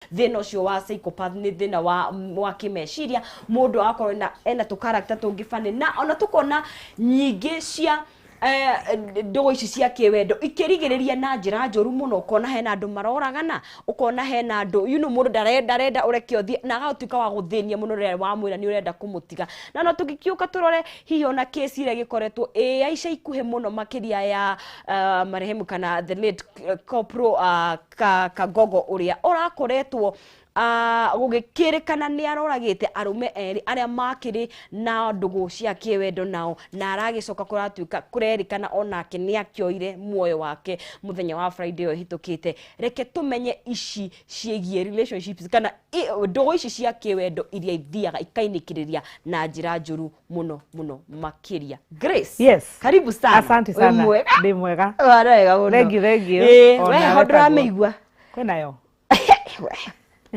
thina ucio wa psychopath ni thina wa kimeciria mundu akorwo ena tu character tungifane na ona tukona nyingi cia ndogo ici cia kiwendo ikirigiriria na njira njoru muno ukona hena andu maroragana ukona hena andu mundu ndarenda ureke othie na agatuika wa guthinia muno rire wa mwira ni urenda kumutiga na no tugikiuka turore hihi ona case ire gikoretwo Aisha ikuhe muno makiria ya marehemu kana the late corporal Kagogo uria orakoretwo gugikirikana ni aroragite arume eri aria makiri na ndugu cia kiwendo nao na aragicoka kuratuika kurerikana onake ni akioire muoyo wake muthenya wa Friday hitukite reke tumenye ici ciegie relationships kana ndugu ici cia kiwendo iria ithiaga ikainikiriria na njira njuru muno makiria. Grace, yes, karibu sana. Asante sana. Ndi mwega. Thank you. We hodra meigua kwinayo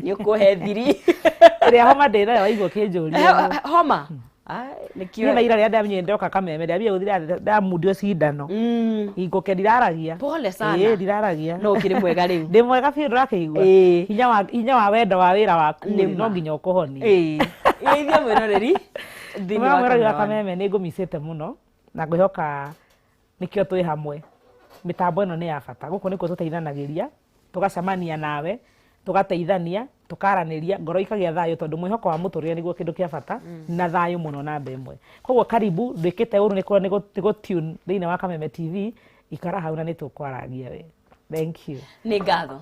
Nyuko thiri ria homa ndira waigua kinjuria homa nikio na ira ria ndamye ndoka Kameme ndabia uthira ndamundio cindano ingoke ndiraragia pole sana ndiraragia no kiri mwega riu ndi mwega fi ndurakeigua hinya wa wendo wa wira waku no nginya ukuhoni ithia mwiroreri thini wa Kameme ni ngumisete muno na ngwihoka nikio twi hamwe mitambo ino ni ya bata guko niko tuteithanagiria tugacamania nawe tugateithania tukaraniria ngoro ikagia thayo tondu mwihoko wa muturire niguo kindu kia bata na thayo muno na mbemwe koguo karibu ndikite uru niko tune thina wa Kameme TV ikara hauna ni tukwaragia we. Thank you ni ngatho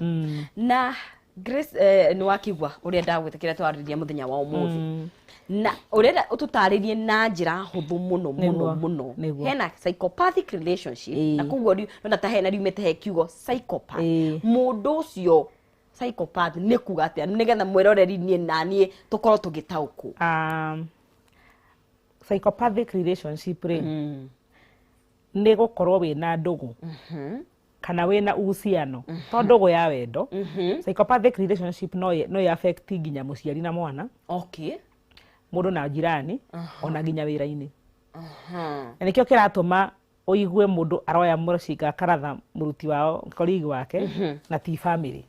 na Grace ni wakigwa uria ndagwitikira twariria muthenya wa umuthi na urenda ututaririe na njira huthu muno hena psychopathic relationship na koguo no ta hena riumete he kiugo psychopath mundu ucio psychopath ni kuga atia nigetha mwiroreri nie na nie tukorwo tugitauku psychopathic relationship ni gukorwo wina ndugu kana wina uhusiano to ndugu ya wendo psychopathic relationship no affect nginya muciari na mwana mundu na jirani ona nginya wira-ini na nikio kiratuma uigue mundu aroya mucika karatha muruti wao colleague wake na ti family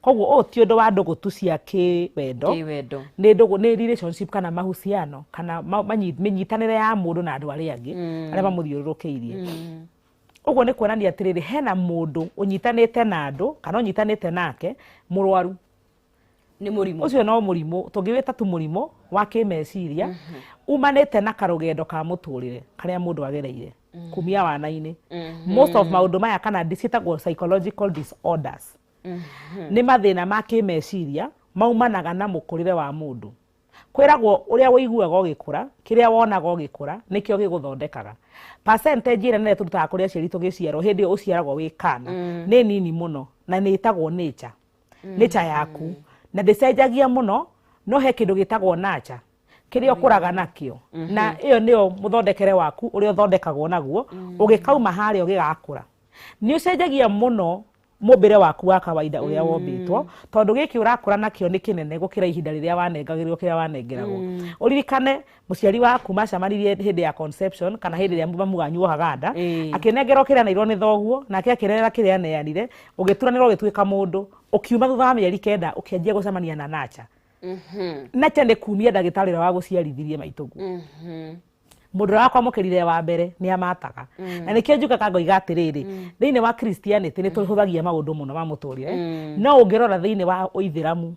koguo ti undu wa ndugu tu cia kiwendo ni ndugu ni relationship kana mahusiano kana minyitanire ya mundu na andu aria angi aria mamuthiururukiirie uguo ni kuonania atiriri hena mundu unyitanite na andu kana unyitanite nake murwaru ni murimu ucio no murimu tungiwita tu murimu wa kimeciria umanite na karugendo ka muturire karia mundu agereire kumia wana-ini most of maundu maya kana disitagwo psychological disorders ni mathina ma kimeciria maumanaga na mukurire wa mundu kwiragwo uria wiguaga ugikura kiria wonaga ugikura nikio giguthondekaga percentage ire nene turutaga kuria ciari tugiciarwo hindi uciaragwo wi kana ni nini muno na ni itagwo nature yaku na ndicenjagia muno no he kindu gitagwo nature kiria ukuraga nakio na iyo nio muthondekere waku uria uthondekagwo naguo ugikauma haria ugigakura ni ucenjagia muno mumbire waku wa kawaida uria wombitwo tondu giki urakura nakio ni kinene gukira ihinda riria wanengagirirwo kiria wanengeragwo uririkane muciari waku macamanirie hindi ya conception kana hindi ya muganyuo haganda akinengerwo kiria nairwo ni thoguo nake akirera kiria neanire ugituranirwo gitwika mundu ukiuma thutha wa mieri 9 ukianjia gucamania na nacha nacha ni kumia ndagitarira wa guciarithirie maitugu mundu wakwa mukirire wa mbere ni amataga na nikio njukaga ngoiga atiriri thiini wa Christianity ni tuhuthagia maundu muno ma muturire no ungirora thiini wa uithiramu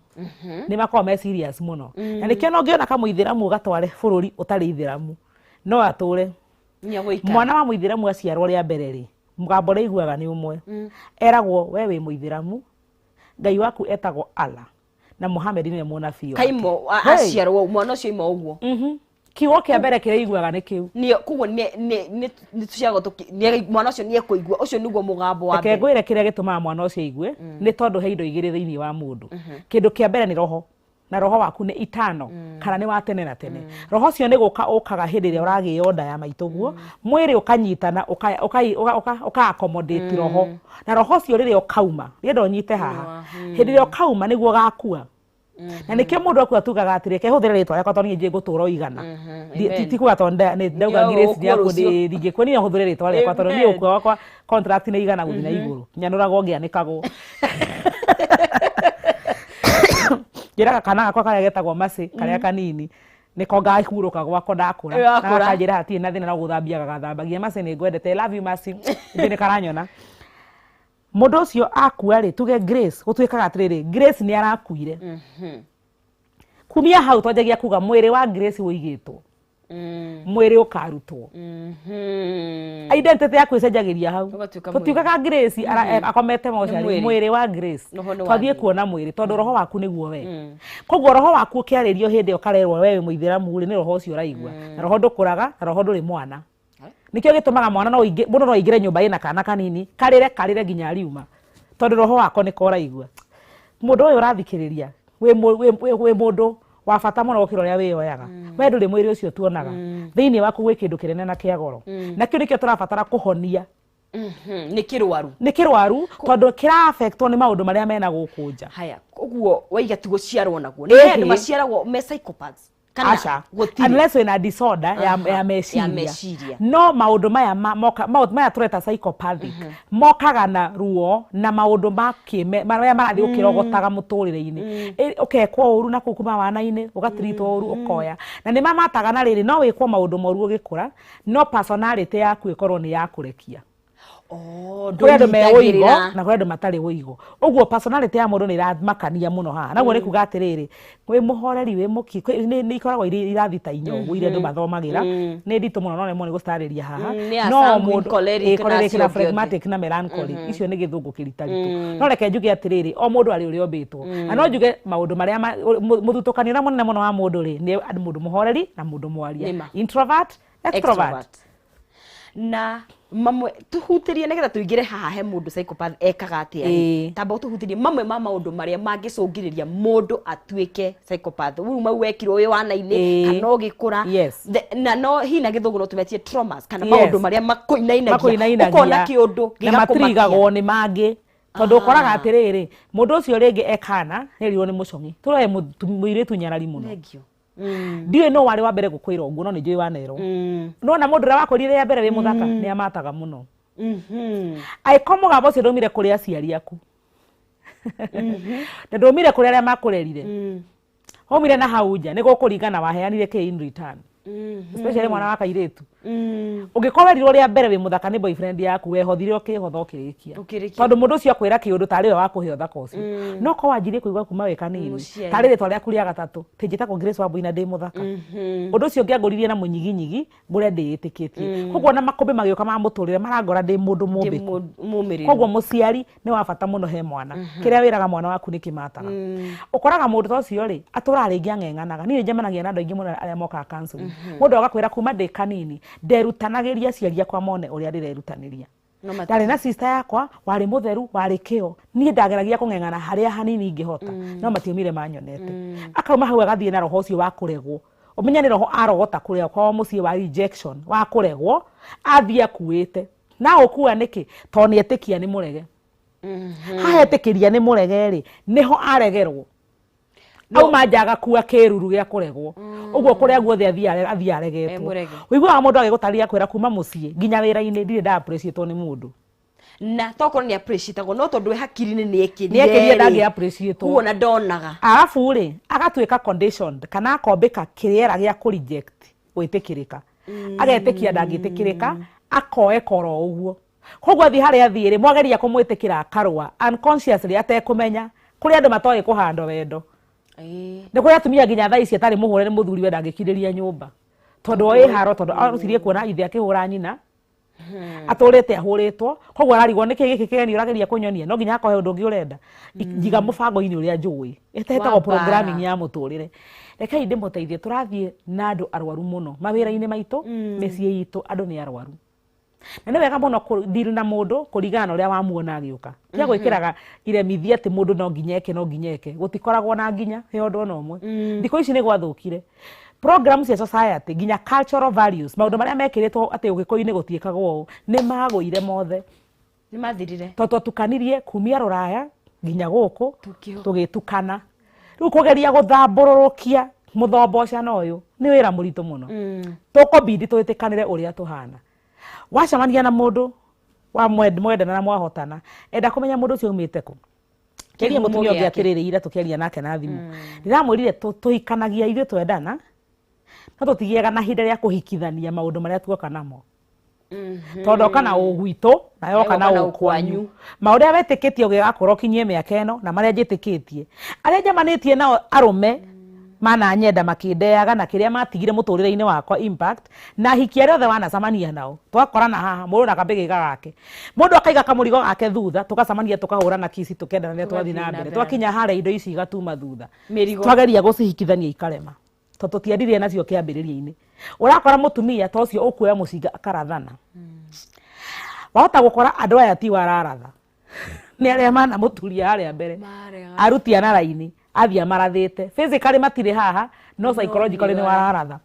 ni makoma me serious muno na nikio no ngiona kama uithiramu ugatware bururi utari ithiramu no ature mwana wa muithiramu aciarwo ria mbere ri mugambo ri iguaga ni umwe eragwo we wi muithiramu ngai waku etagwo Allah na Muhammad ni munabii kaimo aciarwo mwana ucio imo uguo kiwo kia mbere kire iguaga ni kiu ni kugo ni tuciago ni mwana ucio ni ekuigua ucio niguo mugambo wa mbere ngwire kire gituma mwana ucio igue ni tondu he indo igire thiini wa mundu kindu kia mbere ni roho na roho waku ni itano kana ni wa tene na tene roho cio ni guka ukaga hindi ria uragionda ya maituguo mwiri ukanyitana uka accommodate roho na roho cio riria ukauma rienda unyite haha hindi ria ukauma niguo gakua na nikio mundu akua tugaga atire ke huthira ritwa yakwa toni nje guturo igana tikuga tonda ni ndauga Grace yaku ndi kwani ya huthira ritwa yakwa toni ni ukua wakwa contract ni igana guthina iguru nyanurago ngianikagwo Njiraga kana gakwa karia getagwo Masi karia kanini niko ngahurũka gwako ndakũra na akanjĩra hatirĩ na thĩna no gũthambia gagathambagia Masi nĩ ngwendete love you Masi nĩ karanyona mũndũ ũcio akua rĩ tuge Grace gũtuĩkaga atĩrĩrĩ Grace nĩ arakuire kumia hau twanjagia kuga mwĩrĩ wa Grace wũigĩtwo mwĩrĩ ũkarutwo identity yaku ĩcenjagĩria hau tũtiukaga Grace akomete mocarĩ mwĩrĩ wa Grace twathiĩ kuona mwĩrĩ tondũ roho waku nĩguo we koguo roho waku ũkĩarĩrio hĩndĩ ĩyo karerwo we mũithĩramu rĩ nĩ roho ũcio ũraigua na roho ndũkũraga na roho ndũrĩ mwana nikio gĩtũmaga mwana mũndũ no aingĩre nyũmba ĩna kana kanini karĩre nginya riuma tondũ roho wako nĩko ũraigua mũndũ ũyũ ũrathikĩrĩria wĩ mũndũ wa bata mũno gũkĩra ũrĩa wĩyoyaga we ndũrĩ mwĩrĩ ũcio tuonaga thĩinĩ waku gwĩ kĩndũ kĩnene na kĩa goro na kĩu nĩkĩo tũrabatara kũhonia nĩ kĩrwaru tondũ kĩra affectwo nĩ maũndũ marĩa mena gũkũ nja haya ũguo waiga ti gũciarwo naguo nĩ andũ maciaragwo me psychopaths Asha, unless wĩna disorder ya meciria no maũndũ maya tũreta psychopathic mokaga na ruo na maũndũ marĩa marathiĩ ũkĩrogotaga mũtũrĩre-inĩ ũkekwo ũru na kũu kuma wana-inĩ ũgatiritwo ũru ũkoya na nĩ mamataga na rĩrĩ no wĩkwo maũndũ moru ũgĩkũra no personality yaku ĩkorwo nĩ ya kũrekia kũrĩ andũ me ũigo na kũrĩ andũ matarĩ ũigo ũguo personality ya mũndũ nĩ ĩramakania mũno haha naguo nĩ kuga atĩrĩrĩ wĩ mũhoreri wĩ mũki nĩ ikoragwo irathi ta inyogu iria andũ mathomagĩra nĩ nditũ mũno no nĩ mone gũstarĩria haha no mũndũ phlegmatic na melancholy icio nĩ gĩthũngũ kĩritaritũ no reke njuge atĩrĩrĩ o mũndũ arĩ ũrĩa ombĩtwo na no njuge maũndũ marĩa mũthutũkanio ũrĩa mũnene mũno wa mũndũ rĩ nĩ mũndũ mũhoreri na mũndũ mwaria introvert extrovert na mamwe tuhutirie negetha tuingire haha he mundu psychopath ekaga atia tamba tuhutirie mamwe ma maundu maria mangicungiriria mundu atuike psychopath uru mau wekirwo wi wana-ini kana ugikura na no hina githungu no tumetie traumas kana maundu maria makoinainagia ukona kiundu gigakumagwo ni mangi tondu ukoraga atiriri mundu ucio ringi ekana nerirwo ni mucongi turoe muiritu nyarari muno ndiwe no wari wa mbere gukwira uguo no ni njui wanero no na mundu rawakorire ya mbere wi muthaka ni amataga muno aikomo gabo cio ndomire kuri aciari aku na ndomire kuri aria makurerire homire na hauja ni gukuringana waheanire ke in return especially mwana wa kairitu ugikoreriro ria mbere wi muthaka ni boyfriend yaku wehothire ukihotha ukirikia tondu mundu ucio akwira kiundu tari we wakuhe uthaka ucio no ko wanjirie kuigwa kuma we kanini tari ritwa ria kuria gatatu tinjitako Grace wa Boina ndi muthaka undu ucio ngiangoririe na munyiginyigi buria ndiyitikitie koguo na makombe magioka ma muturire marangora ndi mundu mumbiku koguo muciari ni wa bata muno he mwana kiria wiraga mwana waku ni kimataga ukoraga mundu ucio ri aturaringia ngenganaga ni njemanagia na andu aingi muno aria moka cancel mundu agakwira kuma ndi kanini nderutanagiria ciaria kwa mone uria ndirerutaniria ndari na sister yakwa wari mutheru wari kio nie ndageragia kungengana haria hanini ingihota no matiumire manyonete akauma hau agathie na roho ucio wa kuregwo umenya ni roho arogota kuria kwa mucie wa rejection wa kuregwo athia kuite na ukua niki to ni etikia ni murege haetikiria ni murege ri niho aregerwo au majaga kuwa kiruru gya kuregwo uguo kuria guothe athia aregetwo wiguaga mundu agigutaria kwira kuma mucie nginya wira-ini ndire nda appreciate ni mundu na toko ni appreciate go no tondu hakiri-ini ni ekirire ndagi appreciate uguo na ndonaga arafu ri agatuika conditioned kana akombika kiriera gya ku reject gwitikirika agetikia ndangitikirika akoe koro uguo koguo athi haria athire mwageria kumwitikira akarwa unconsciously atekumenya kuri andu matoe kuhando wendo nä kå rä atumia nginya thaa ici atarä må hå re nä må thuri we ndangä kirä ria nyå mba tondå ä haro tondå arutirie kuona ithe akä hå ra nyina atå rä te ahå rä two koguo ararigwo nä kä gä kä keni å rageria kå nyonia no nginya akohe å ndå å ngä å renda njiga må bango-inä å rä a njå ä ĩtetagwo programming ya må tå rä re rekei ndä må teithie tå rathiä na andå arwaru må no mawä ra-inä maitå mä ciä itå andå nä arwaru na nä wega må no thiru na må ndå kå ringana na å rä a wamuona agä å ka tia gwä kä raga iremithia atä må ndå no nginyeke no nginyeke gå tikoragwo na nginya he å ndå ona å mwe thikå ici nä gwathå kire program cia society nginya cultural values maå ndå marä a mekä rä two atä å gä kå-inä gå tiäkagwo å nä magå ire mothe nä mathirire to twatũkanirie kumia rũraya nginya gũkũ tũgĩtukana rĩu kũgeria gũthambũrũrũkia mũthomboca ũyũ nĩ wĩra mũritũ mũno tũkũbidi twĩtĩkanĩre ũrĩa tũhana wacemania na mũndũ wa mwendana na mwahotana enda kũmenya mũndũ ũcio umĩte kũ Keria mutumia ungi atirire ira tukiaria nake na thimu. Ndiramwirire tuhikanagia ithuĩ twendana. No tutigiaga na hinda rĩa kuhikithania maundu maria tuoka namo. Tondu kana ugwito na yoka na ukwanyu. Maundu ya wetikitie ugigakorwo kinyie miaka ĩno na maria njitikitie. Aria njamanitie nao arume mana nyenda makindeaga na kiria matigire muturire-ini wakwa impact na hikia riothe wanacamania nao twakorana haha mundu na kabigi gake mundu akaiga kamurigo gake thutha tukacamania tukahurana kisi tukendana na twathi na mbere twakinya hare indo ici igatuma thutha twageria gucihikithania ikarema tondu tiendirie nacio kiambiriria-ini urakora mutumia ta ucio ukuoya mucinga akarathana wahota gukora andu aya ti wararatha ni aria mana muturia haria mbere aruti ana raini athia marathite physically matire haha no psychologically ni wararatha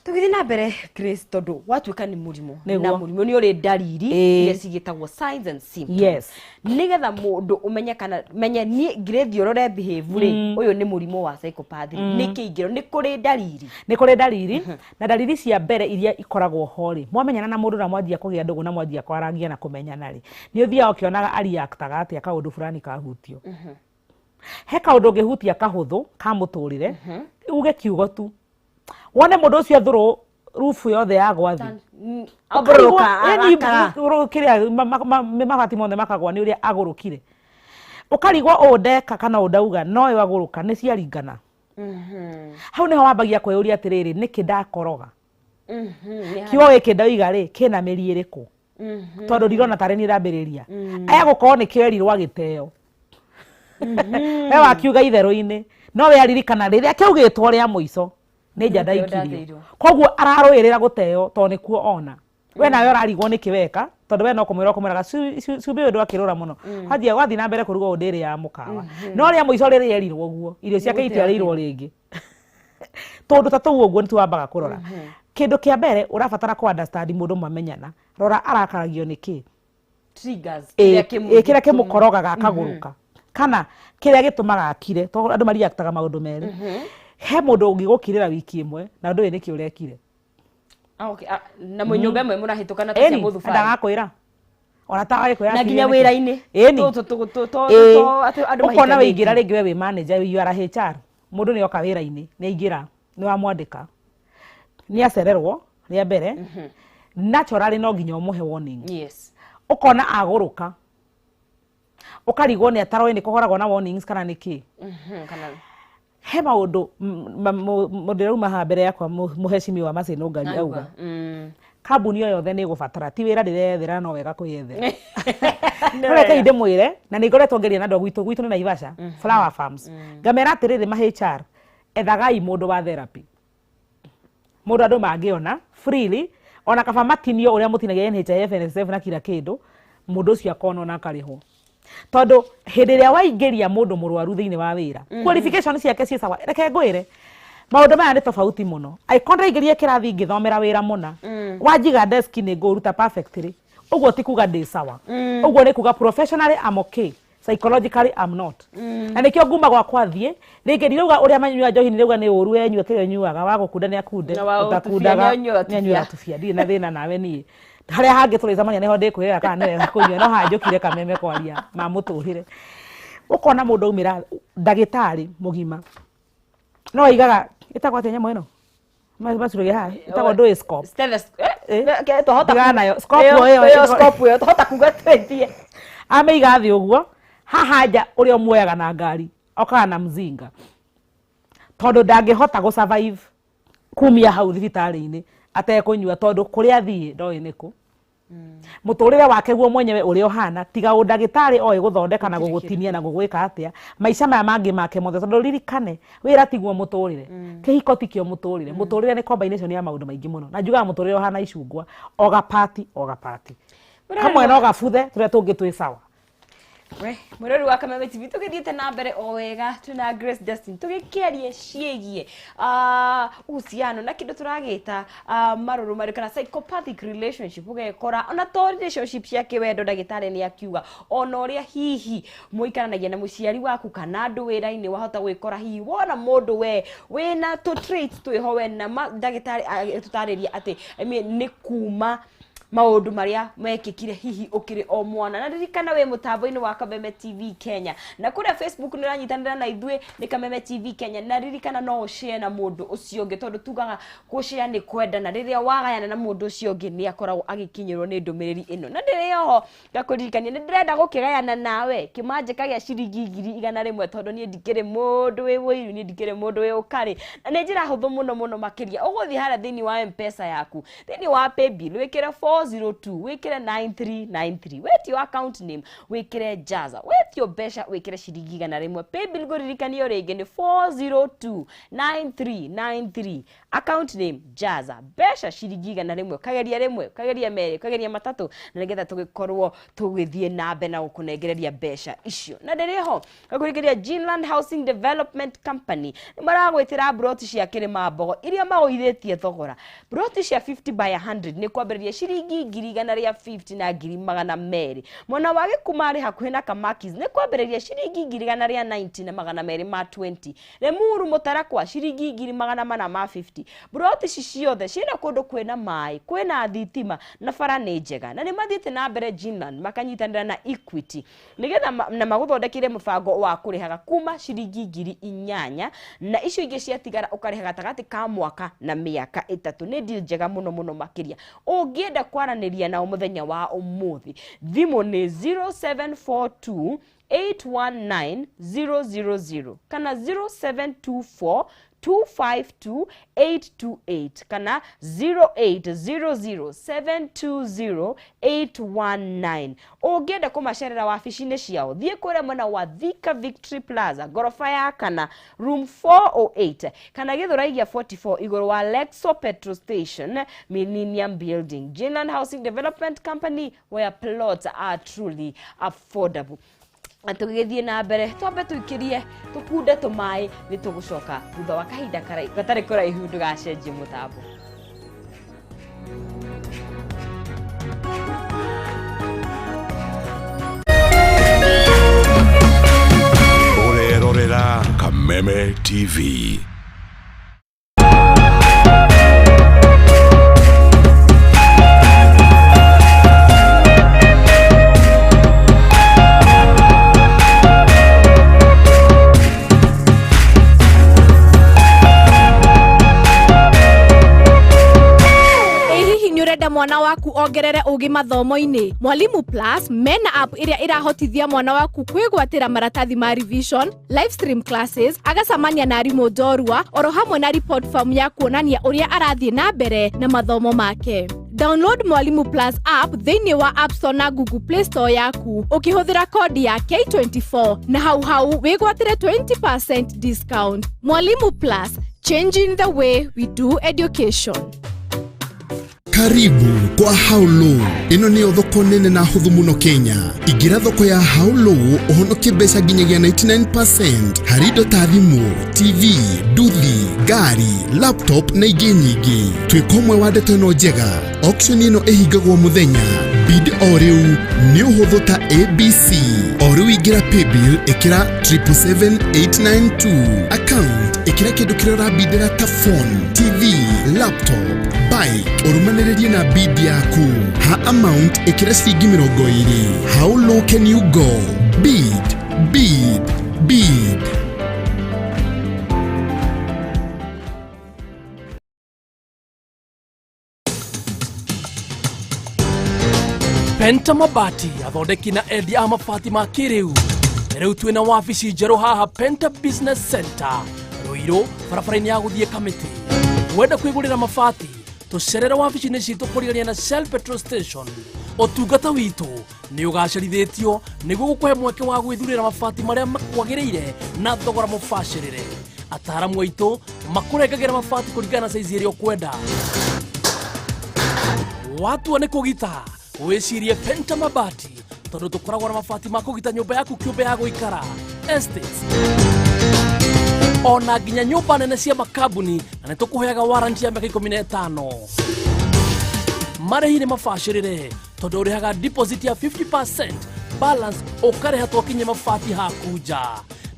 tugithi na mbere Grace tondu watuika ni murimo na murimo ni uri dariri iria cigitagwo signs and symptoms yes nigetha mundu umenye kana menye ni Grace urore behave ri uyu ni murimo wa psychopathy ni kiingiro ni kuri dariri na dariri cia mbere iria ikoragwo hori mwamenyana na mundu na mwanjia kugia ndugu na mwanjia kwarangia na kumenyana ri ni uthia ukionaga ariactaga atia kaundu fulani kahutio he kaundu ngihutia kahuthu ka muturire uge kiugo tu wone mundu ucio thuru rufu yothe ya gwathi kiria mabati mothe makagwa ni uria agurukire ukarigwo udeka kana udauga no yo aguruka ni ciaringana hau niho wambagia kweyuria atiriri niki ndakoroga kiugo giki ndauga ri kina meri iriku tondu ndirona tare ni rambiriria aya gukorwo ni kierirwo agiteo wakiuga itheru-ini no we aririkana riria kiugitwo ria muico ni njandaikirio koguo araruirira guteo to ni kuo ona we nawe urarigwo ni kiweka tondu we no kumwira kumwiraga cumbi undu akirura muno hathia gwathi na mbere kuruga ndiri ya mukawa no ria muico riri yerirwo guo irio ciake itiarirwo ringi tondu ta tuguo guo nituambaga kurora kindu kia mbere urabatara ku understand mundu mamenyana rora arakaragio niki triggers kiria kimukorogaga akaguruka kana kiria gitumaga akire to andu mariactaga maundu meri he mundu ungigukirira wiki imwe na ndu niki urekire okay na munyumba imwe murahitukana tucia muthubai ndagakwira ona tawe kwira na ginya wira-ini andu ukona wingira ringi we wi manager you are HR mundu ni oka wira-ini ni ingira ni wamwandika ni acererwo ria mbere naturally no nginya umuhe warning yes ukona aguruka ukarigwo ni ataroi ni kuhoragwo na warnings kana niki kana he maundu mundiruma ha mbere yakwa muhecimi wa macino ngari auga kambuni yo yothe ni gubatara ti wira ndirethera no wega kuyethera reke inde mwire na ni ngoretwo ngeria na ndu gwitu ni Naivasha flower farms ngamera atiriri ma HR ethagai mundu wa therapy mundu andu mangiona freely ona kaba matinio uria mutinagia NHIF NSSF na kila kindu mundu ucio akona na kariho tondu hindi ria waingiria mundu murwaru thiini wa wira qualification ciake ci sawa reke ngwire maundu maya ni tofauti muno aikonda ingirie kirathi ngithomera wira muna wanjiga desk ni nguruta perfectly uguo ti kuga ndi sawa uguo ni kuga professionally I'm okay psychologically I'm not na nikio nguma gwakwa thie ringi ndirauga uria manyua njohi ndirauga ni uru enyue kiyo nyuaga wagukunda ni akunde utakundaga ni anyua tufia ndi na thina nawe ni haria hangi turizamania niho ndikwira kana ni wega kunyua no hanjukire kameme kwaria ma muturire ukona mundu umira ndagitari mugima no igaga itagwa atenya mweno macurage haha itagwa ndui scope tohota nayo scope yo tohota kuga twetie ameiga thi uguo haha nja uria muoyaga na ngari okaga na mzinga tondu ndangihota gu survive kumia hau thibitari-ini atekunyua tondu kuria thie ndoi niku muturire wake guo mwenyewe uri ohana tiga undagitari oi guthondeka na gugutinia na gugwika atia maisha maya mangi make mothe tondu ririkane wira tiguo muturire kihiko tikio muturire ni combination ya maundu maingi muno na njuga muturire ohana icungwa oga party kamwe no gabuthe turia tungi twi sawa we mururu wa Kameme TV tugithiete na mbere o wega tuna Grace Justin tugikiarie ciegie uhusiano na kindu turagita maruru mari kana psychopathic relationship ugekora ona to relationship cia kiwendo ndagitari ni akiuga ona uria hihi muikaranagia na muciari waku kana andu wira-ini wahota gwikora hihi wona mundu we wina to traits twiho we na ndagitari tutariria ati ni kuma maundu maria mekikire hihi ukiri o mwana na ririkana we mutambo-ini wa Kameme TV Kenya na kuria Facebook ni ranyitanira na ithue ni Kameme TV Kenya na ririkana no share na mundu ucio ungi tondu tugaga ku share ni kwenda na riria wagayana na mundu ucio ungi ni akoragwo agikinyirwo ni ndumiriri ino na ndirio ho ngakuririkania ni ndirenda gukigayana nawe kimanjika gia ciringi 100 tondu ni ndikire mundu wi wiru ni ndikire mundu wi ukari na ni njira huthu muno makiria uguthi hara thini wa M-Pesa yaku thini wa paybill wikire 402 wikire 9393 wetio account name wikire jaza wetio besha wikire ciringi 100 paybill guririkania ringi ni 402 9393 account name jaza besha ciringi 100 kageria rimwe kageria meri kageria matatu na nigetha tugikorwo tugithie na mbe na gukunengereria besha icio na ndiriho ngakurikiria Greenland Housing Development Company maragwitira broti cia kirima mbogo iria magoithetie thogora broti cia 50 by 100 ni kwambiriria ciringi 150 na 200 mwana wa gikumari hakuhi na kamakis ni kwambiriria ciringi 190 na 220 Lemuru Mutarakwa ciringi 450 broti ciothe cina kundu kwina mai kwina thitima na bara ni njega na ni mathiite na mbere Greenland makanyitanira na Equity nigetha na maguthondekire mubango wa kurihaga kuma ciringi 8,000 na icio ingi ciatigara ukariha gatagati ka mwaka na miaka 3 ni deal njega muno makiria ungienda kwaraniria na muthenya wa umuthi thimu ni 0742 819 000 kana 0724 252-828 kana 0800-720-819 ungienda kumacerera wabici-ini ciao thie kuria mwena wa Thika Victory Plaza gorofa ya kana room 408 kana Githuraigia 44 iguru wa Lexo Petrol Station Millennium Building Greenland Housing Development Company where plots are truly affordable. Atugithie na mbere twambe tuikirie tukunde tumai ni tugucoka thutha wa kahinda gatari kuraihu ndugacenjie mutambo. Urerorera Kameme TV. Mwana waku ongerere ugi mathomo-ini Mwalimu Plus mena app iria irahotithia mwana waku kwigwatira maratathi ma revision live stream classes agacamania na arimũ njorua oro hamwe na report form ya kuonania uria arathie na mbere na mathomo make. Download Mwalimu Plus app thĩinĩ wa App Store na Google Play Store yaku ukihũthĩra kodi ya K24 na hau wigwatire 20% discount. Mwalimu Plus, changing the way we do education. Karibu kwa Haulo. Ino ni thoko nene na huthu muno Kenya. Igira thoko ya Haulo uhonokie mbeca nginyagia 99% hari indo ta thimu, TV, nduthi, gari, laptop na ingĩ nyingĩ. Twĩkomwe wa ndeto ĩno njega. Auction ĩno ĩhingagwo mũthenya. Bid o rĩu nĩ ũhũthũ ta ABC. O rĩu ingĩra paybill ĩkĩra 77892. Account ĩkĩra kĩndũ kĩrĩa ũrabidĩra ta phone, TV, laptop, bike. Urumanĩrĩrie na bid yaku. Ha amount ĩkĩra ciringi 20. How low can you go? Bid. Penta Mabati athondeki na endia a mabati ma kĩrĩu. Rĩu twĩna wabici njerũ haha Penta Business Center Ruiru barabara-inĩ ya gũthiĩ Kamĩtĩ. Wenda kwĩgũrĩra mabati tucerera wabici-inĩ citũ kũrigania na Shell Petrol Station. Ũtungata witũ nĩ ũgacerithĩtio nĩguo gũkũhe mweke wa gwĩthurĩra mabati marĩa makwagĩrĩire na thogora mũbacĩrĩre. Ataaramu aitũ makũrengagĩra mabati kũringana na size ĩrĩa ũkwenda. Watua nĩ kũgita wĩcirie Penta Mabati tondũ tũkoragwo na mabati ma kũgita nyũmba yaku kĩũmbe ya gũikara, estates, ona nginya nyũmba nene cia makambuni, na nĩ tũkũheaga warranty ya mĩaka 15. Marĩhi nĩ mabacĩrĩre tondũ ũrĩhaga deposit ya 50%, balance ũkarĩha twakinyia mabati haku nja.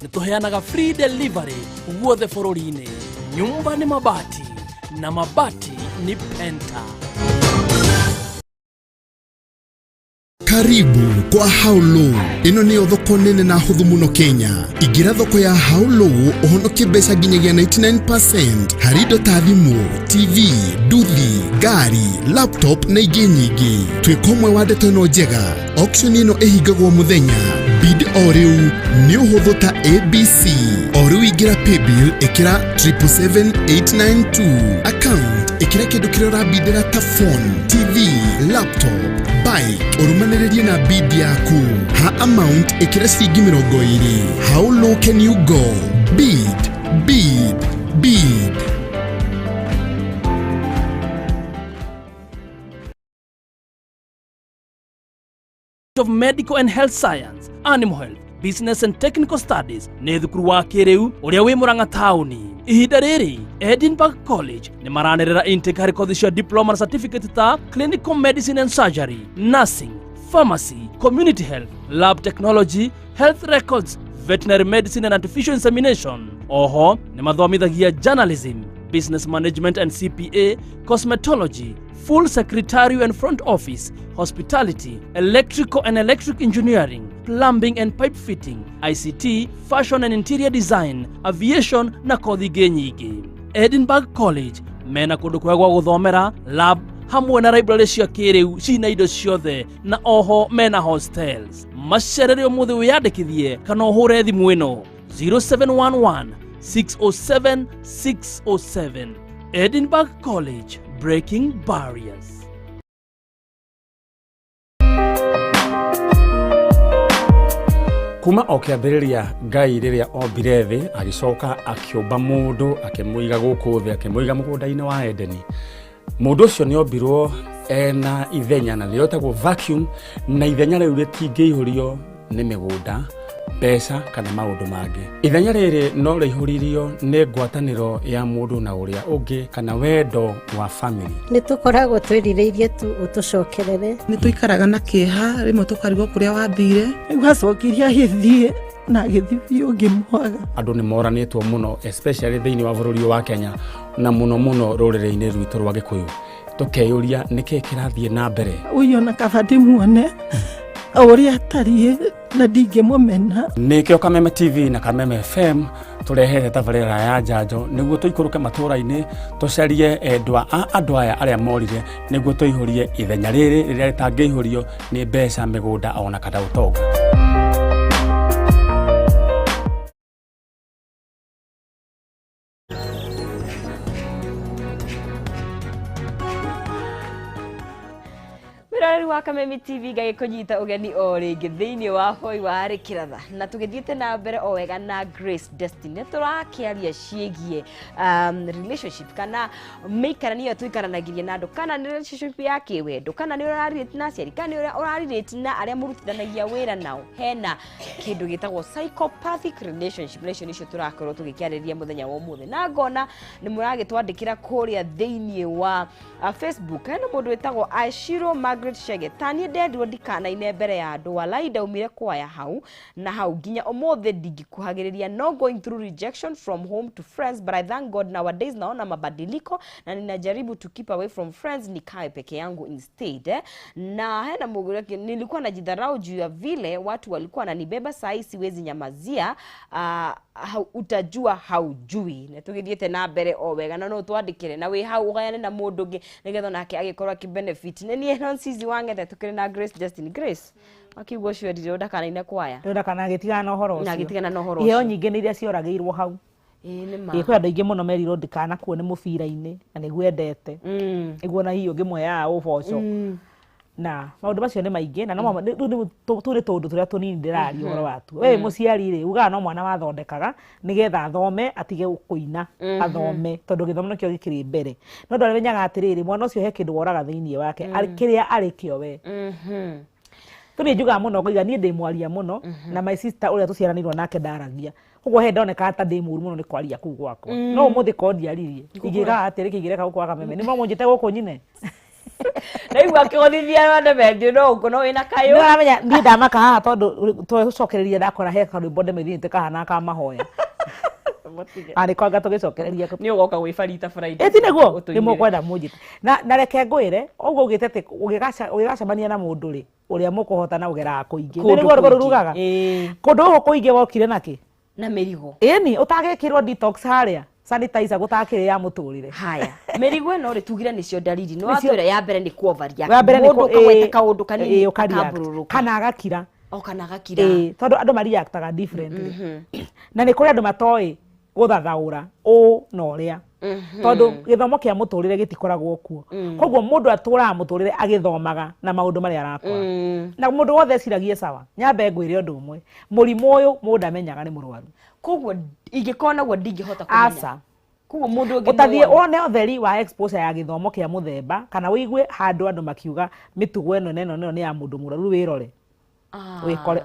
Nĩ tũheanaga free delivery guothe bũrũri-inĩ. Nyũmba nĩ mabati na mabati ni Penta. Karibu kwa How Low. Ino ni thoko nene na huthu muno Kenya. Igira thoko ya How Low uhonokie mbeca nginyagia 99% hari indo ta thimu, TV, nduthi, ngari, laptop na ingĩ nyingĩ. Twĩkomwe wa ndeto ĩno njega. Auction ĩno ĩhingagwo mũthenya. Bid o rĩu nĩ ũhũthũ ta ABC. O rĩu ingĩra paybill ĩkĩra 77892. Account ĩkĩra kĩndũ kĩrĩa ũrabidĩra ta phone, TV, laptop, bike. Urumanĩrĩrie na bid yaku. Ha amount ĩkĩra ciringi 20. How low can you go? Bid, bid, bid. of Medical and Health Science, Animal Health, Business and Technical Studies nĩ thukuru wa kĩrĩu ũrĩa wĩ Murang'a taũni. Ihinda rĩrĩ Edinburgh College nĩ maranĩrĩra intake harĩ kothi cia diploma na certificate ta Clinical Medicine and Surgery, Nursing, Pharmacy, Community Health, Lab Technology, Health Records, Veterinary Medicine and Artificial Insemination. Oho nĩ mathomithagia Journalism, Business Management and CPA, Cosmetology, Full Secretarial and Front Office, Hospitality, Electrical and Electric Engineering, Plumbing and Pipe Fitting, ICT, Fashion and Interior Design, Aviation na kothi ingĩ nyingĩ. Edinburgh College mena kũndũ kwega gwa gũthomera, lab hamwe na library cia kĩrĩu cina indo ciothe na oho mena hostels. Macerere ũmũthĩ wĩyandĩkithie kana ũhũre thimũ ĩno 0711 607 607. Edinburgh College, breaking barriers. Kuma okiambĩrĩria Ngai rĩrĩa ombire thĩ agĩcoka akĩũmba mũndũ akĩmũiga gũkũ thĩ akĩmũiga mũgũnda-inĩ wa Edeni. Mũndũ ũcio nĩ ombirwo ena ithenya na rĩotagwo vacuum, na ithenya rĩu rĩtingĩihũrio nĩ mĩgũnda, mbeca kana maũndũ mangĩ. Ithenya rĩrĩ no rĩihũririo nĩ ngwatanĩro ya mũndũ na ũrĩa ũngĩ kana wendo wa family. Nĩ tũkoragwo twĩrirĩirie tu ũtũcokerere. Nĩ tũikaraga na kĩeha rĩmwe tũkarigwo kũrĩa wathire. Ũgacokirie agĩthiĩ na agĩthiĩ ũngĩmwaga. Andũ nĩ moranĩtwo mũno especially thĩinĩ wa bũrũri wa Kenya na mũno rũrĩrĩ-inĩ rwitũ rwa Gĩkũyũ. Tũkeyũria nĩkĩ kĩrathiĩ na mbere. Ũyũ na kabati muone ũrĩa atariĩ na ndingĩmũmena. Nĩkĩo Kameme TV na Kameme FM tũrehete tabarĩra ya njanjo nĩguo tũikũrũke matũũra-inĩ tũcarie endwa a andũ aya arĩa morire nĩguo tũihũrie ithenya rĩrĩ rĩrĩa rĩtangĩihũrio nĩ mbeca, mĩgũnda ona kana ũtonga. Mwiroreri wa Kameme TV gagĩkũnyita ũgeni o rĩngĩ thĩinĩ wa BOI wa RIKIRATHA, na tũgĩthiĩte na mbere o wega na Grace Destiny tũrakĩaria ciĩgiĩ relationship kana mĩikaranĩrie tũikaranagiria na andũ, kana nĩ relationship ya kĩwendo, kana nĩ ũrarelate na aciari, kana nĩ ũrarelate na arĩa mũrutithanagia wĩra nao. Hena kĩndũ gĩtagwo psychopathic relationship. Icio nĩcio tũrakorwo tũgĩkĩarĩria mũthenya wa ũmũthĩ, na ngona nĩ mũragĩtwandĩkĩra kũrĩa thĩinĩ wa Facebook. Hena mũndũ wĩtagwo Ashiro Shege tani ndendirwo ndikanaine mbere ya andũ, walai ndaumire kwaya hau na hau nginya ũmũthĩ ndingĩkuhagĩrĩria, no going through rejection from home to friends, but I thank God nowadays naona mabadiliko na ninajaribu to keep away from friends nikae peke yangu instead. Na hena mũgũrũ nilikuwa najidharau juu ya vile watu walikuwa wananibeba, saa siwezi nyamazia, utajua haujui. Na tũgĩthiĩte na mbere o wega na no twandĩkĩre na wĩ hau ũgayane na mũndũ ũngĩ nĩgetha nake agĩkorwo akĩbenefit. Nĩ Nonsizi wangethe tũkĩrĩ na Grace Destiny. Grace akiugo cio ndire ndakanaine kwaya ndakana gĩtigana na ũhoro ũcio na gĩtigana na ũhoro ũcio. Iyo nyingĩ nĩ iria cioragĩirwo hau. Nĩ ma kwĩ andũ aingĩ mũno merirwo ndikana kuone mũbira-inĩ na nĩguo endete iguo na hiyo ngĩmwe ya ũboco na maũndũ macio nĩ maingĩ na no tũrĩ tũndũ tũrĩa tũnini ndĩraria ũhoro watu. We mũciari rĩ ugaga no mwana wathondekaga nĩgetha athome atige kũina athome tondũ gĩthomo nĩkĩo gĩkĩrĩ mbere, no ndore menyaga atĩrĩrĩ mwana ũcio he kĩndũ woraga thĩinĩ wake kĩrĩa arĩ kĩo we. Tũrĩ njugaga mũno ngoiga niĩ ndĩ mwaria mũno na my sister ũrĩa tũciaranĩirwo nake ndaragia, ũguo he ndoneka ta ndĩ mũru mũno nĩ kwaria kũu gwakwa, no ũmũthĩ kondiaririe ingĩra atĩrĩ kĩigĩreka gũkũ Kameme nĩ mamũnjĩte gũkũ nyine na igua kĩgothithia wande mendio no ũkũ no wĩna kayũ. Nĩ ũramenya niĩ ndamaka haha tondũ tũcokereria ndakora he karwĩmbo ndemethiĩte kahana ka mahoya Ari kwanga tugicokereria ni ugoka gwifarita Friday eti niguo ni mukwenda munjite na reke ngwire uguo ugite ati ugigacamania na mundu ri uria mukuhotana ugeraga kuingi niguo rurugaga kundu guku kuingi wokire naki na mirigo eni utagikirwo detox haria sanitizer gutakire ya muturire haya mirigo eno ri tugire nicio dalili no atwira ya mbere ni kuovaria mundu kawete kaundu kanini kana agakira kana agakira tondu andu mariactaga differently na ni kuri andu matoi guthathaura no ria tondu githomo kia muturire gitikoragwo kuo koguo mundu aturaga muturire agithomaga na maundu mari arakora na mundu wothe ciragie sawa nyambe ngwire undu umwe murimu uyu mundu amenyaga ni murwaru koguo ingikona gwo ndingihota kumenya asa koguo mundu utathie one otheri wa exposure ya githomo kia muthemba kana wigue handu andu makiuga mitugo eno neno ni ya mundu murwaru wirore wikore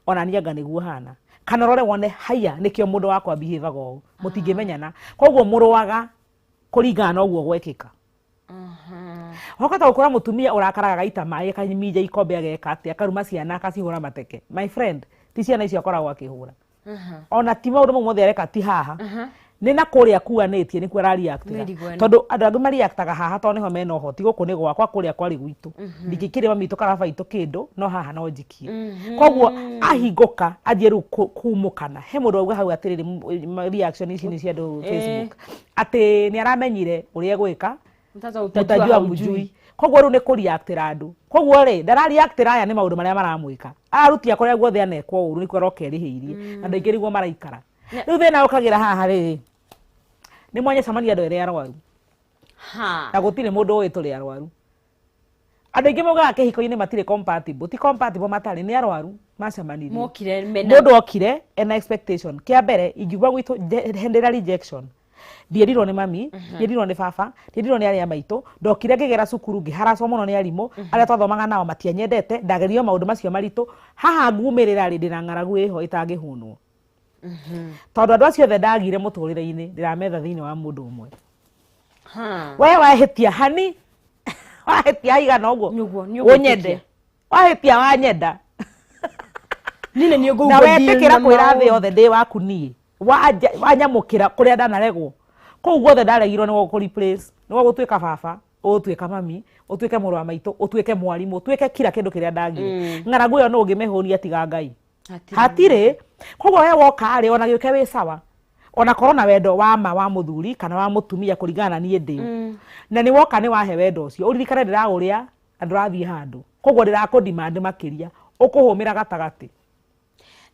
ona nianga niguo hana kana rore wone haya nikio mundu wakwa behave go mutingimenyana koguo muruaga kuringana na uguo gwekika wakata ukora mutumia urakaraga gaita mai kanyimija ikombe ageka ati akaruma ciana akacihura mateke my friend ti ciana icio akoragwo akihura ona ti maundu mothe areka ti haha ni na kuria kuanetie ni kwera react tondu andu angi mari reactaga haha to niho mena uhoti guku ni gwakwa kuria kwari gwitu ndikikire mamitu karaba itu kindu no haha no njikie koguo ahinguka athie ru kumukana he mundu auga hau atiriri reaction ici ni cia andu Facebook ati ni aramenyire uria gwika mutajua mujui koguo ru ni kuriactira andu koguo ri ndara reactira aya ni maundu maria maramwika aruti akoria guothe anekwo uru ni kwera okerihiirie na ndaingiri guo maraikara riu thina ukagira haha ri ni mwanya samania andu ere arwaru na gutire mundu uwi turi arwaru andu ingi mugaga kihiko-ini matire compatible ti compatible matari ni arwaru macamanirie mokire mena mundu okire ena expectation kia mbere ingiugwa gwitu hendera rejection ndierirwo ni mami ndierirwo ni baba ndierirwo ni aria maitu ndokire ngigera cukuru ngiharacwo muno ni arimu aria twathomaga nao matianyendete ndagerio maundu macio maritu haha ngumirira ri ndina ng'aragu iho itangihunwo tondu andu acio the ndagire muturire-ini ndirametha thiini wa mundu umwe we wahitia hani wahitia igana uguo unyende wahitia wanyenda nine ni uguo na wetikira kwira thi othe ndi waku nie wanyamukira kuria ndanaregwo kou guothe ndaregirwo ni gwo replace ni gwo gutuika baba utuika mami utuike muru wa maitu utuike mwarimu utuike kila kindu kiria ndangire ng'aragu iyo no ungimehonia tiga Ngai hatire koguo we woka ri ona giuke wi sawa ona korona wendo wa ma wa muthuri kana wa mutumia kuringana nie ndi na ni woka ni wahe wendo ucio uririkane ndiraguria andu rathie handu koguo ndirakudimand makiria ukuhumira gatagati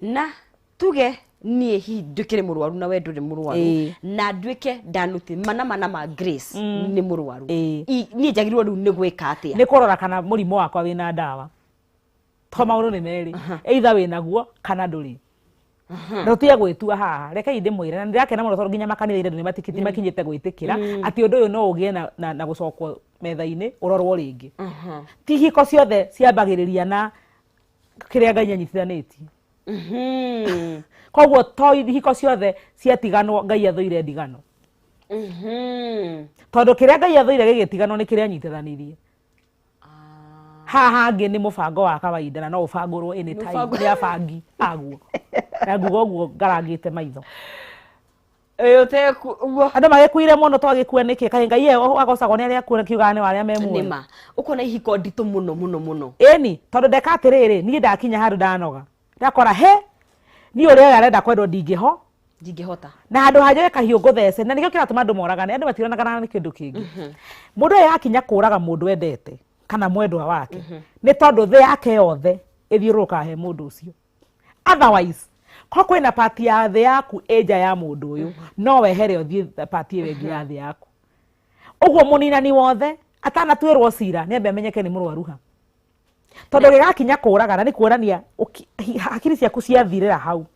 na tuge nie hi ndukire murwaru na we nduri murwaru na nduike ndanuti mana ma grace ni murwaru nie njagirwo riu ni gwika atia ni kurora kana murimo wakwa wina ndawa to maundu ni meri either wina guo kana nduri rutia gwitua haha reke ndimwire na ndirakena muno tondu nginya makanitha ire ni makinyite gwitikira ati undu uyu no ugie na gucokwo metha-ini urorwo ringi ti hiko ciothe ciambagiriria na kiria Ngai anyitithanitie koguo to hiko ciothe ciatiganwo Ngai athuire ndigano tondu kiria Ngai athuire gigitigano ni kiria anyitithanirie haha ngi ni mubango wa kawaida na no ubangurwo anytime ni abangi aguo na ngugo guo ngarangite maitho andu magikuire muno twagikua niki kahinga ye agocagwo ni aria kuona kiuga ni waria memu nima ukona ihiko ndito muno eni tondu ndeka atiriri ni ndakinya handu ndanoga ndakora he ni uria arenda kwendwo ndingihota na handu haje kahiu nguthece na nikio kiratuma andu moragane andu matiranaga ni kindu kingi mundu uyu akinya kuraga mundu endete kana mwendwa wake ni tondu thi yake yothe ithiuruka he mundu ucio otherwise ko kwina party ya thi yaku eja ya mundu uyu no wehere uthie party wengi ya thi yaku uguo muninani wothe atanatwirwo cira ni ambe amenyeke ni murwaruha tondu gigakinya kuragana ni kuonania hakiri ciaku ciathirira hau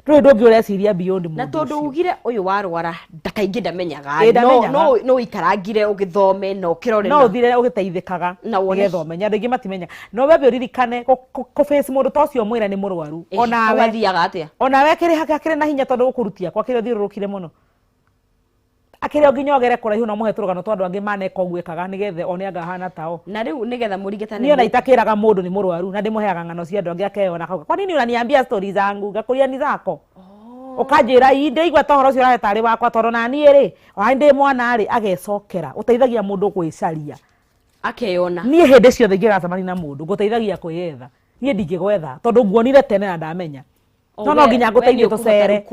nduri ndungi ureciria beyond mundu na tondu ugire uyu warwara ndakaingi ndamenyaga no ikarangire ugithome no kirore no uthire ugiteithikaga na ugethome nyandu ingi matimenya no webe uririkane ko face mundu tocio mwira ni murwaru ona we thiaga atia ona we kiri hakire na hinya tondu gukurutia kwa kiri thirurukire muno akire nginya ogere kuraihu na muhe turugano tondu angi maneka ogwekaga nigethe one anga hana tao na riu nigetha murigitane niyo na itakiraga mundu ni murwaru na ndimuheaga ngano cia andu angi akeo na kauga kwa nini unaniambia stories zangu ngakuria ni zako Ukanjira inde igwa tohoro cio ra tari wakwa toro na ni ri wa ndi mwana ri agecokera uteithagia mundu gwicaria akeyona nie hende ciothe ngiracemani na mundu nguteithagia kwiyetha nie ndingigwetha tondu nguonire tene na ndamenya no nginya nguteithie tucere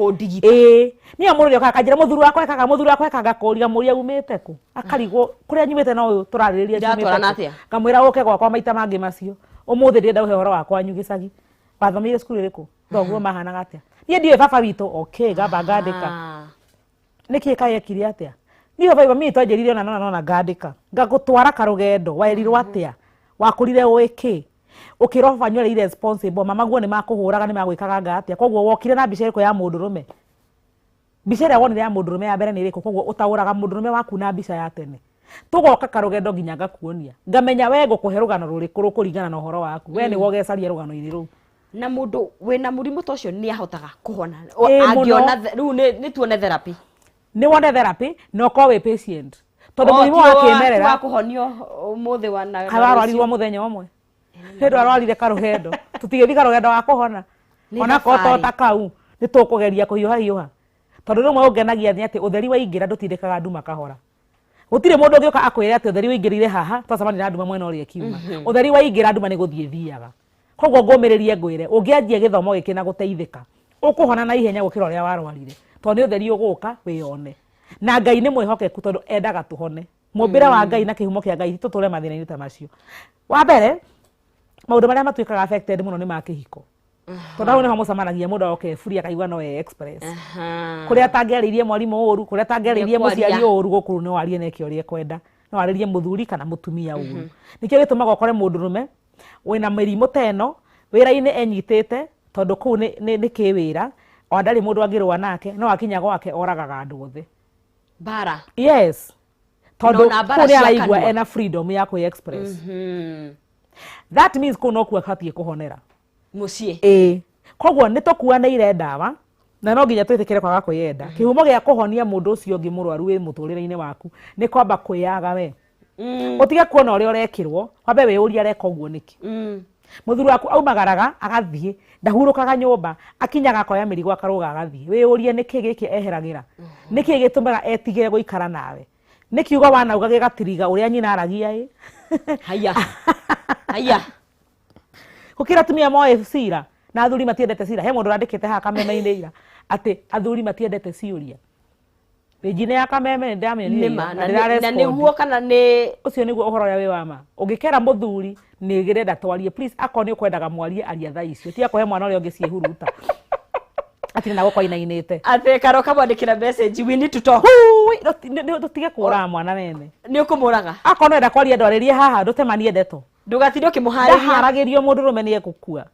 nie mundu yoka kanjira muthuru wakwa ekaga kuria muria umite ku akarigwo kuria nyumite no turaririria nyumite kamwira uke gwakwa maita mangi macio umuthi ndienda uhoro wakwa nyugicagi wathomire skulu iriku thoguo mahana gatia nie ndiwe baba witũ okay gamba ngandĩka nĩkĩ kayekire atia niyo baba mimi twanjĩrire na ngandĩka ngagũtwara karũgendo werirwo atia wakũrire wĩkĩ ũkĩroba nyore irresponsible mama guo nĩ makũhũraga nĩ magwĩkaga ngatia koguo wokire na mbica ĩrĩkũ ya mũndũrũme mbica ĩrĩa wonire ya mũndũrũme ya mbere nĩ ĩrĩkũ koguo ũtaũraga mũndũrũme waku na mbica ya tene tugoka karũgendo nginya ngakuonia ngamenya we ngũkũhe rũgano rũrĩkũ rũkũringana na ũhoro waku we nĩ wogecaria rũgano-inĩ rũu na mundu wena murimu ta ucio ni ahotaga kuhona angiona riu ni tuone therapy ni wone therapy no ko we patient tondu murimu wa kimerera wa kuhonio umuthi wana ararwarirwo muthenya umwe ndu arwarire karugendo tutigithii karugendo wa kuhona ona ko tota kau ni tukugeria kuhiuha tondu rumwe ungenagia ni ati utheri wa ingira ndutindikaga nduma kahora gutire mundu ngioka akwire ati utheri wingirire haha twacemani na nduma mwena uria kiuma utheri wa ingira nduma ni guthie thiaga koguo ngũmĩrĩrie ngwĩre ũngĩanjia gĩthomo gĩkĩ na gũteithĩka ũkũhona na ihenya gũkĩra ũrĩa warwarire tondũ nĩ ũtheri ũgũka wĩone na Ngai nĩ mwĩhokeku tondũ endaga tũhone mũmbĩre wa Ngai na kĩhumo kĩa Ngai tũtũre mathĩna-inĩ ta macio wa mbere maũndũ marĩa matuĩkaga affected mũno nĩ ma kĩhiko tondũ hau nĩho mũcemanagia mũndũ oke free akaigua no express kũrĩa atangĩarĩirie mwarimũ ũru kũrĩa atangĩarĩirie mũciari ũru gũkũ no arie na kĩo kwenda no arĩrie mũthuri kana mũtumia ũru nĩkĩo gĩtũmaga ũkore mũndũrũme wina mĩrimũ teno wĩra-inĩ enyitĩte tondu kũu nĩ kĩwĩra o ndarĩ mũndũ angĩrũa nake no akinya gwake oragaga andũ othe bara yes tondu kũu nĩ araigua ena freedom ya kwĩ express that means kũu no kuo abatie kũhonera mũciĩ koguo nĩ tũkuanĩire ndawa na no nginya twĩtĩkĩre kwaga kwĩyenda kĩhumo gĩa kũhonia mũndũ ũcio ũngĩ mũrwaru wĩ mũtũrĩre-inĩ waku nĩ kwamba kwĩyaga we utige kuona ũrĩa ũrekĩrwo wambe wĩyũria areka ũguo nĩkĩ mũthuri waku aumagaraga agathiĩ ndahurũkaga nyũmba akinyaga akoya mĩrigo akarũga agathiĩ wĩyũrie nĩkĩ gĩkĩ eheragĩra nĩkĩ gĩtũmaga etigĩre gũikara nawe nĩ kiugo wanauga gĩgatiriga ũrĩa nyina aragia haya gũkĩra atumia moĩ cira na athuri matiendete cira he mũndũ ũrandĩkĩte haha Kameme-inĩ ira atĩ athuri matiendete ciũria pejine ya Kameme ndamenya na niguo kana ni ucio niguo uhoro ya we wama ungikera muthuri ni girenda twarie please akoni ukwendaga mwarie aria tha icio ti akohe mwana uri ungi ciehuruta ati na gukwa inainite ate karo kamwandikira message we need to talk tutige kura mwana nene ni ukumuraga akoni enda kwaria ndwaririe haha ndutemanie ndeto ndugatire ukimuharĩria mundu rume ni egukua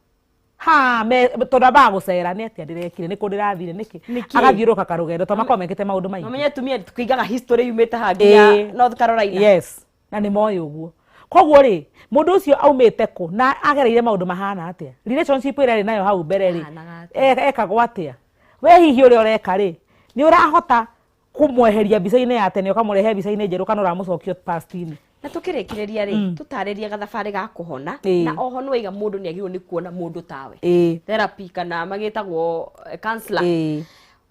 ha me tonda ba gucera ni atia ndirekire niko ndirathire niki agathiuruka karugendo to makoma mekite maundu maingi mamenye tumia tukigaga history yumite hangia North Carolina yes na ni moyo uguo koguo ri mundu ucio aumite ku na agereire maundu mahana atia relationship ire nayo hau mbere ri ekagwo atia we hihi uri ureka ri ni urahota kumweheria bica-inĩ ya tene ukamurehe bica-inĩ njeru kana uramucokio past-inĩ na tukirikireria ri tutariria gathabari ga kuhona na oho no iga mundu ni agirwo ni kuona mundu tawe therapy kana magitagwo counselor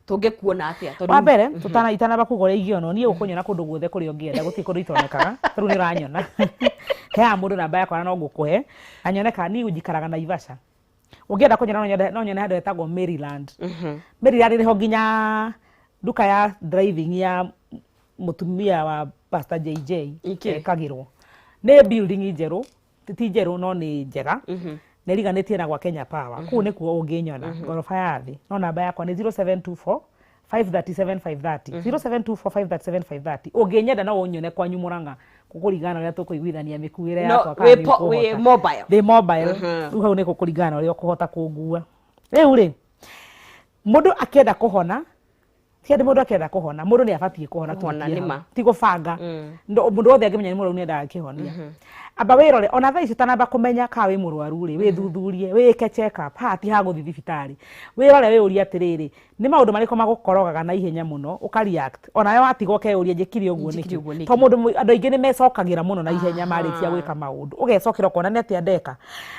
tungikuona atia tondu wa mbere tutanaitana bakugore igiono nie ukunyona kundu guothe kuri ungienda guti kundu itonekaga riu ni ranyona he mundu namba yakwa no ngukuhe anyoneka ni ujikaraga na Ivasha ungienda kunyona no nyone handu hetagwo Maryland Maryland ni ho nginya duka ya driving ya mutumia wa Pastor JJ kagirwo ne building njeru ti njeru no ni njega ne riganĩtie na gwa Kenya Power kuu nĩ kuo ũngĩnyona gorofa ya thĩ no namba yakwa nĩ 0724 537 530 0724 537 530 ũngĩnyenda no ũnyone kwanyu Mũrang'a kũkũringana ũrĩa tũkũiguithania mĩkuĩre yakwa kana mobile the mobile rĩu hau nĩ kũkũringana ũrĩa ũkũhota kũngua rĩu rĩ mũndũ akĩenda kũhona tiende mundu akenda kuhona mundu ni abatie kuhona nima ti gubanga mundu wothe angimenya ni mundu ni endaga kihonia amba wirore ona thaa ici tanamba kumenya ka wi murwaru ri wi thuthurie wi ke check up hati ha guthi thibitari wirore wi uria atiriri ni maundu mariko magukorogaga na ihenya muno ukareact ona yo atigo ke uria njikire uguo niki to mundu andu aingi ni mecokagira muno na ihenya marikia gwika maundu ugecokira kona ni atia ndeka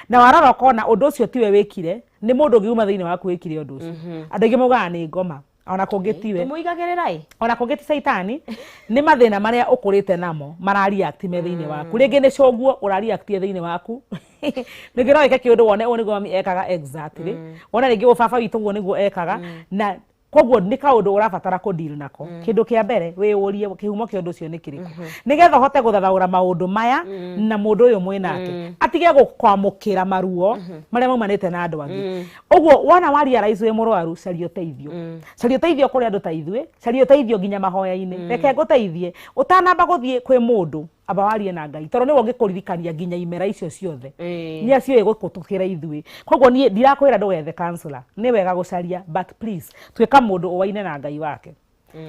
na warara kona undu ucio tiwe wikire ni mundu ngiuma thiini waku wikire undu ucio andu aingi mugaga ni ngoma ona kungitiwe muigagirirai ona kungiti saitani ni mathina maria ukurite namo marareact me thiini waku ringi ni coguo urareact thiini waku ringi no eke kiundu wone oni gomi ekaga exactly wona ringi ubaba witu guo niguo ekaga na koguo ni kaundu urabatara ku deal nako kindu kia mbere we urie kihumo kia undu cio ni kiriko nigetha hote guthathaura maundu maya na mundu uyu mwinake atige gukwamukira maruo maria maumanite na andu angi uguo wona waria raizwe murwaru cario teithio kuri andu taithwe cario teithio nginya mahoya-ini reke nguteithie utanamba guthie kwi mundu aba warie na Ngai toro niwe ngikuririkania nginya imera icio ciothe ni acio igutukira ithwe koguo ni ndirakwira ndugethe counselor ni wega gucaria but please twika mundu uwaine na Ngai wake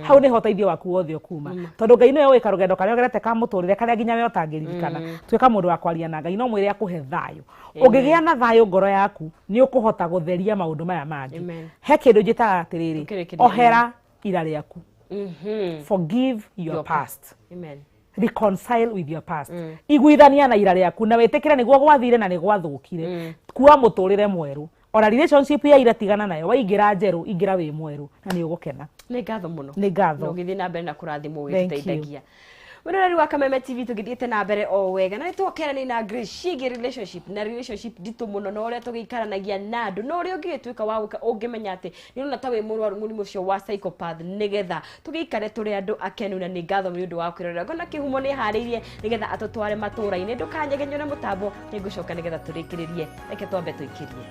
hau ni hoteithio waku wothe ukuma tondu Ngai niwe wika rugendo karia ugerete ka muturire karia nginya we utangiririkana twika mundu wa kwaria na Ngai no mwire akuhe thayo ungigia na thayo ngoro yaku ni ukuhota gutheria maundu maya mangi he kindu njitaga atiriri ohera ira riaku forgive your past amen reconcile with your past iguithania na ira riaku na wetikire niguo gwathire na nigwathukire kuwa muturire mweru ona relationship ya ira tigana nayo waingira njeru ingira wi mweru na ni ugukena ni ngatho muno ni ngatho no githi na mbere na kurathimo witeithagia Mwena wa Kameme TV tugithiete na mbere o wega na nitwokerani na Grace shigi relationship ditu muno no ria tugikaranagia na andu no ria ungigituika wa gwika ungimenya ati ni ona ta we murwaru murimu cio wa psychopath nigetha tugikare turi andu akenu na ni ngatho ni undu wa kwirorera ngona kihumo ni hariirie nigetha atutware matura-ini ndukanyegenyo na mutambo ni ngucoka nigetha turikiririe reke twambe tuikirie